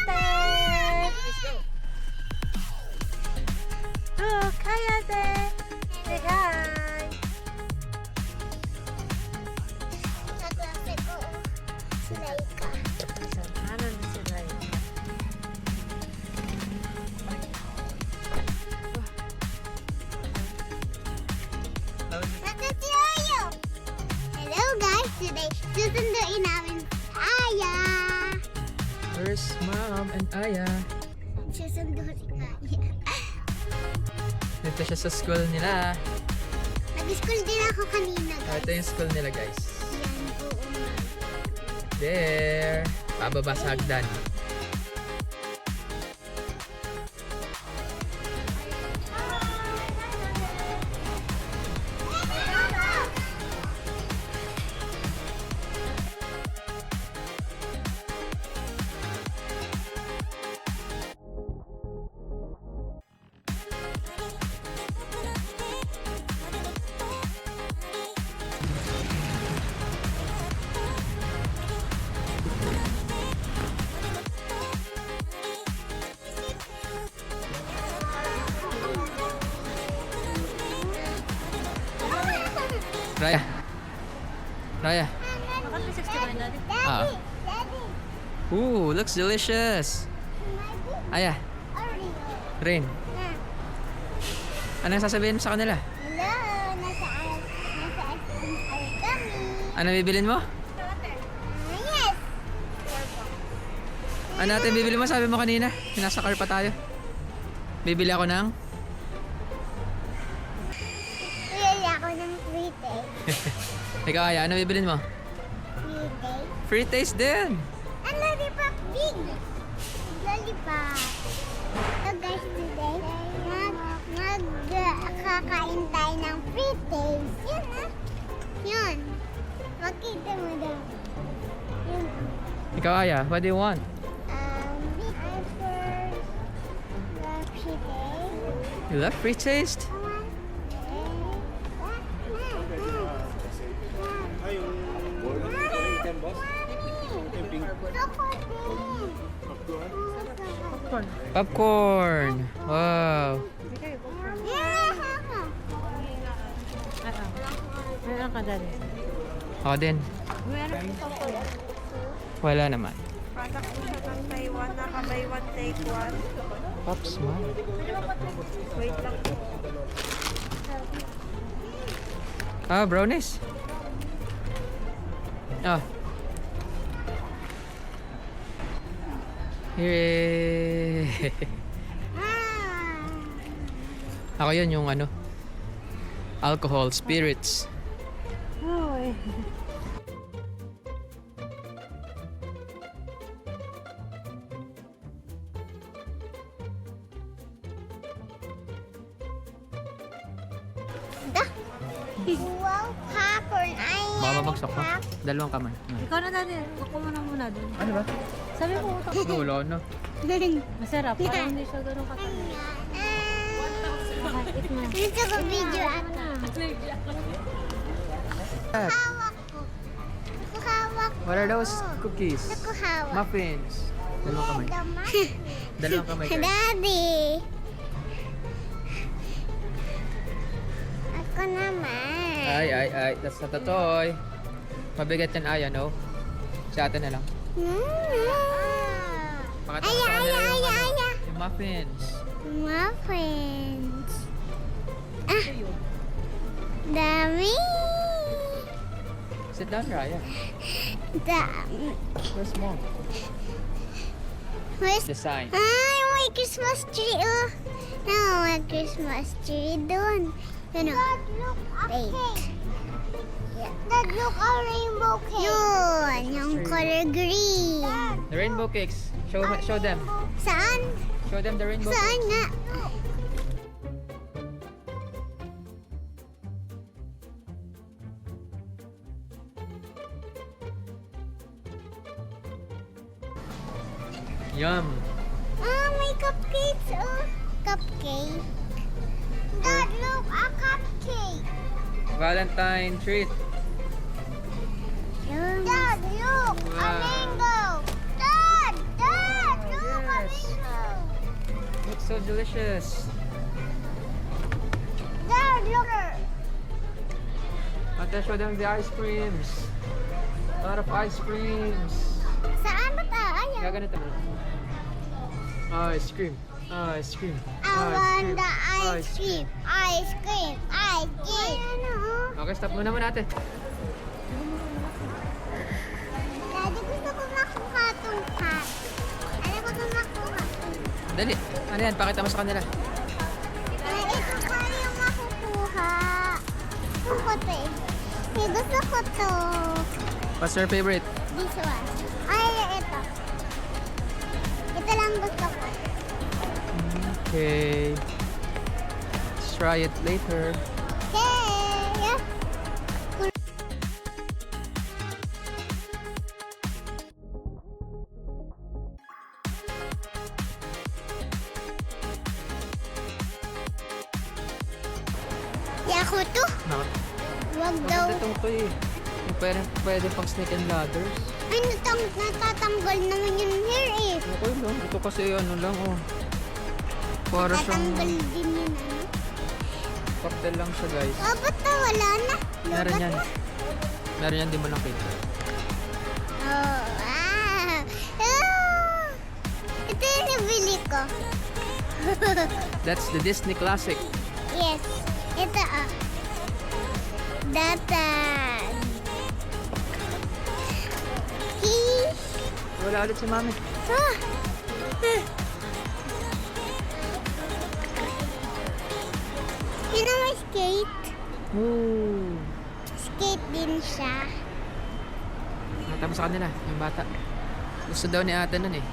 Hayate! Let's go. Look, Hayate! Say hi! Kaklase ko. Si Laika. Ano na sila yun? Nakasiyoyo! Hello guys! Today, susunduin namin si Aya. Where's Mom and Aya? Susundo si Aya. Dito siya sa school nila. Nag-school din ako kanina Ah, guys. ito yung school nila, guys. Yan, oo nga. There. Pababa sa hagdan. Raya. Raya. Bakit may 61 natin? Ah. Daddy, Ooh, looks delicious. Aya, Oreo. Rain. Na. Anong sasabihin mo sa kanila? Hello, nasa ice cream ay kami. Ano bibilin mo? Yes! Ano natin bibili mo? Sabi mo kanina. Nasa car pa tayo. Bibili ako ng... Bili ako ng free taste. Ikaw, Aya, ano bibilin mo? Free taste. Free taste din. And lollipop big. Lollipop. So guys, today, kakain tayo ng free taste. Yun ah. Yun. Makita mo daw. Yun. Ikaw, Aya, what do you want? I first love free taste. You love free taste? Popcorn. Wow. Meron ka dali. Ako din. Meron ka po. Wala naman. Product po siya ng Taiwan. Naka-buy one, take one. Pops, man. Wait lang po. Ah, brownies. Ah. Here. Ako yun yung ano. Alcohol, spirits. Uy. Wow, popcorn. Ay, Bababagsak ko. Dalawang kamay. Ikaw na dali. Ako muna dun. Ano ba? Sabi mo utak. Wala na. Masarap. Parang hindi siya ganun katagal. Eat mo. Gusto ko video at hawak ko. Hawak ko. What are those cookies? Gusto ko hawak. Muffins. Dalawang kamay. Dalawang kamay. guys. Daddy. Ako naman. Ay. That's not a toy. Mabigat yan, Aya, no? Sa atin na lang. Pakita mo sa kanila yung, ano, yung muffins. Muffins. Ah. Dami. Sit down, Raya. Dami. Where's mom? Where's... The sign. Ay, may Christmas tree, oh. No, may Christmas tree doon. Yun, oh. Dad, look, a cake. Dad, look, a rainbow cake. Yun, yung color green. The rainbow cakes. Show them. Saan? Show them the rainbow Saan cakes. nga? Yum. Ah, may cupcakes, oh. Cupcake. Dad, look, a cupcake. Valentine treat. Dad, look, a Wow. mango. Dad, look. so delicious. Dad, look. Ate, show them the ice creams. A lot of ice creams. Saan ba tayo? Gaganito mo. Ice cream. Ice cream. I want the ice cream. Ice cream. Ice cream. Okay, stop muna ate. Daddy, gusto ko makuha tong cat. Ano ko makuha? Dali. Ano yan? Pakita mo sa kanila. Ito pa yung makukuha. Gusto ko to eh. Gusto ko to. What's your favorite? This one. Ay, ito. Ito lang gusto ko. Okay. Let's try it later. Okay. Ako to. No. Wag daw. Maganda itong toy eh. Yung pwede pang snake and ladders. Ay, natatanggal naman yung hair eh. Okay lang. Ito kasi ano lang oh. Para Natatanggal siyang din yun ano. papel lang siya guys. Oh, ba't na wala na? Meron Lobat yan. na. Meron yan, di mo lang kita. Oh, wow. Ah! Ito yung nabili ko. That's the Disney Classic. Yes. Ito ah. Datan. Wala ulit si mami. Ah. Yun ang may skate. Ooh. Skate din siya. Nakita mo sa kanila, yung bata. Gusto daw ni ate nun eh.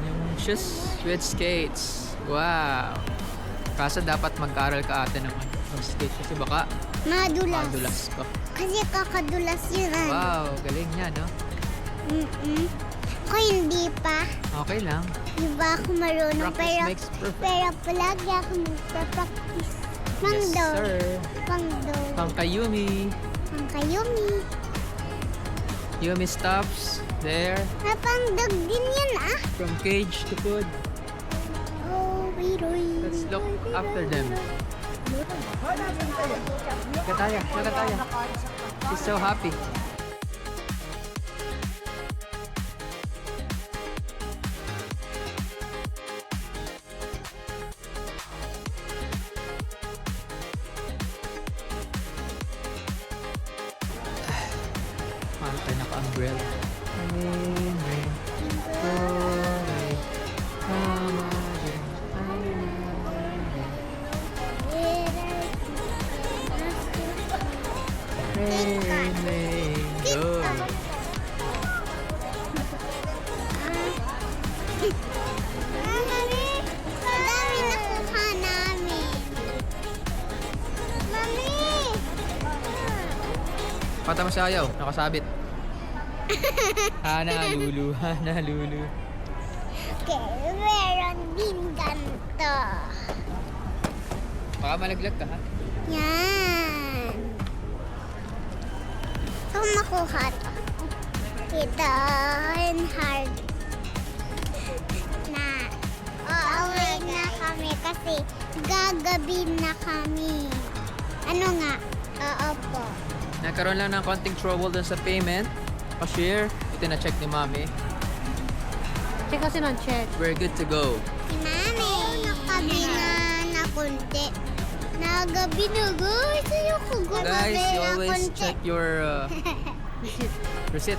Yung shoes with skates. Wow. Kaso dapat mag-aral ka ate ng skate kasi baka Madulas. madulas ka. Kasi kakadulas yun ah. Wow, galing niya no? Ako hindi pa. Okay lang. Di ba ako marunong? Practice makes perfect. Pero palagi ako magpa-practice. Yes Mangdo. sir. Pangdo. Pangkayumi. Pangkayumi. Yumi stops there Napangdog din yan ah. from cage to food. Oh, Roy. Let's look after them. Nagataya, nagataya. She's so happy. Mahal tayo naka-umbrella. Rain, rain, pour, rain, come again. Rain, rain, go. Mami, ang dami nakuha namin. Mami! Pata mo sa ayaw, nakasabit. Hana lulu, hana lulu. Okay, meron din ganito. Baka malaglag ka ha? Yan. Saan makuha to? Ito, and hard. Na, uuwi na kami kasi gagabi na kami. Ano nga? Oo po. Nagkaroon lang ng konting trouble dun sa payment. Cashier, ito na-check ni mami. Check kasi check. We're good to go. Si Mami, nakabi na konti. Nagabi na guys. Ayoko gumabi Guys, you na always konti. check your receipt.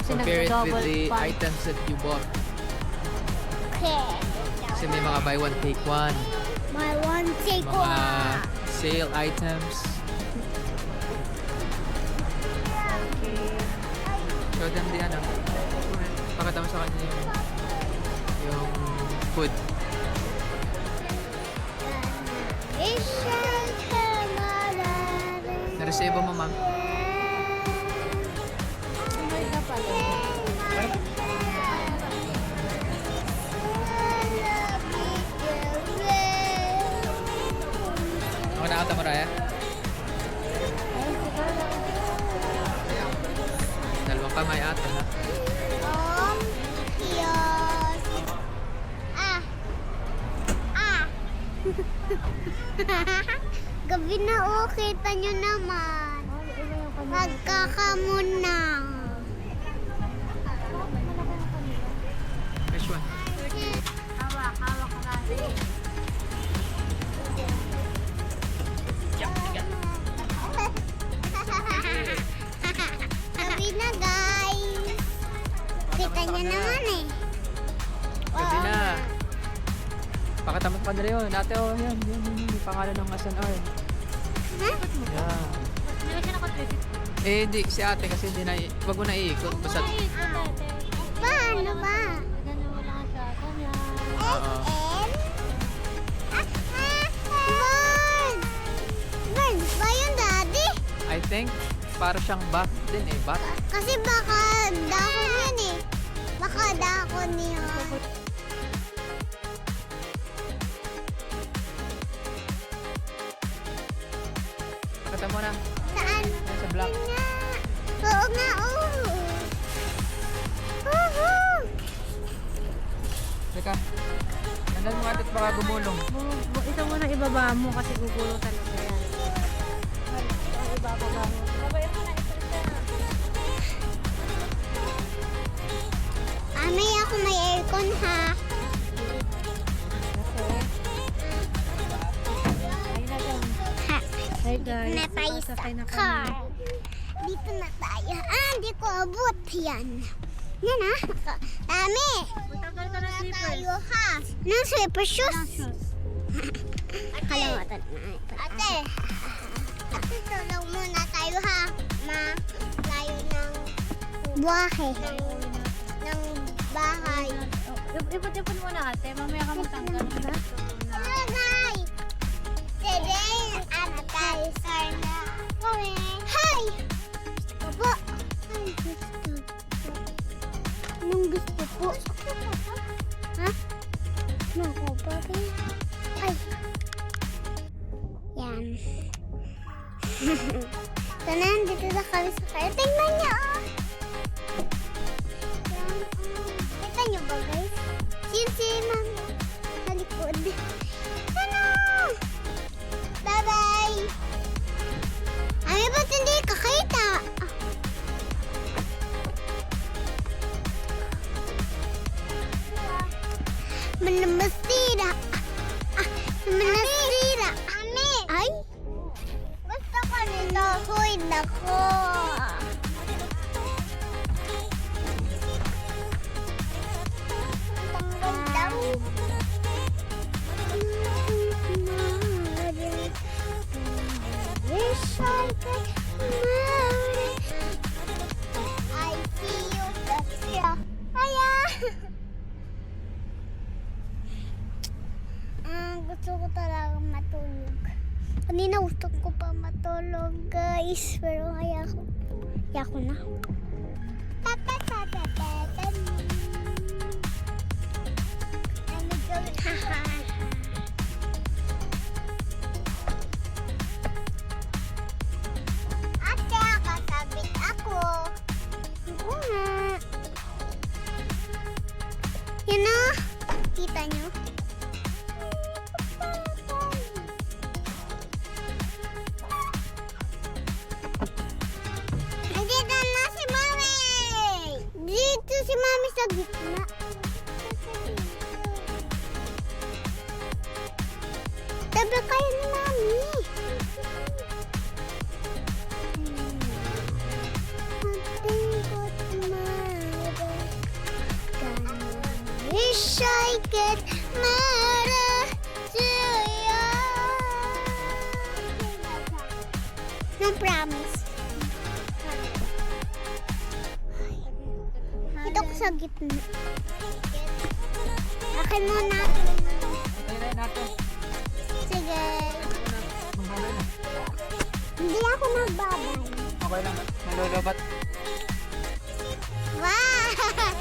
Kasi Compare it with nagdo-double the pa. items that you bought. Okay. Kasi may mga buy one, take one. My one take Mga one. sale items. Show them the ano. Pakita mo sa kanya yung food. Na-receive mo, ma'am? Ako nakata mo, Raya? Dalawang kamay ata, ha? Yes. Gabi na oh, kita nyo naman. Magkakamunang. Which one? Hawak ka kasi. Gabi na guys. Kita nyo naman eh. Gabi na. Pakatamat pa nila yun. Ate, oh, yan. Yung pangalan ng SNR. Ha? Yan. Hindi ko siya nakatrip. Eh, di, si ate kasi hindi na, wag mo na iikot. Basta, Paano ba? Ganun mo lang siya. Kanya. oo. Bird! Bird ba yun, Daddy? I think, para siyang bat din eh. Bat. Kasi baka dakon yun eh. Baka dakon niya. Pakita mo na. Saan? Yan sa block. Na. Oo nga, oo. Woohoo! Teka. Tandaan mo ate at baka gumulong. Ito muna ibaba mo kasi gugulong talaga yan. Ang ibababa mo. Babayan mo na ito siya. May ako may aircon ha. Ayun na dyan. Ha. Hey guys. Na tayo sa sasakay na car. kami. Dito na tayo. Hindi ko abot. Yan. Yan ha. Dami. Magtagal ka na Na slippers. tayo ha. Ng slipper shoes. Shoes. Kalimutan na. Ate. Ate, tulong muna tayo ha. Layo ng buwahe. Ng bahay. Ipot-ipot muna ate. Mamaya ka magtanggal. Hello guys! Today, ano tayo sana? Hi! Gusto po. Ay, gusto po. Anong gusto po? Ha? Naku, babi. Ay. Yan. So, nandito na kami sa kaya. Tingnan niyo, oh! Yan, oh. Kita niyo ba, guys? Si Mami. Sa likod. Ano? Bye-bye! Ay, ba't hindi kakita? Manamasira. Manamasira. Ami! Ay? Gusto ko nito. Hoy, nako. Tanggal daw. Wish I could marry. I see you, Sasha. Hiya! Gusto ko talaga matulog. Kanina gusto ko pa matulog, guys. Pero kaya ko na. Ano gawin? Haha. Ate, kasabit ako. Oo nga. Yan na. Kita nyo? Nandito na si Mami! Dito si Mami sa gitna. Tabi kayo ni Mami. Wish I could marry you. No promise. Ito ko sa gitna. Akin muna. Tayo na natin. Sige. Magbabay na. Hindi ako magbabay. Okay lang. Nalolobat. Wow!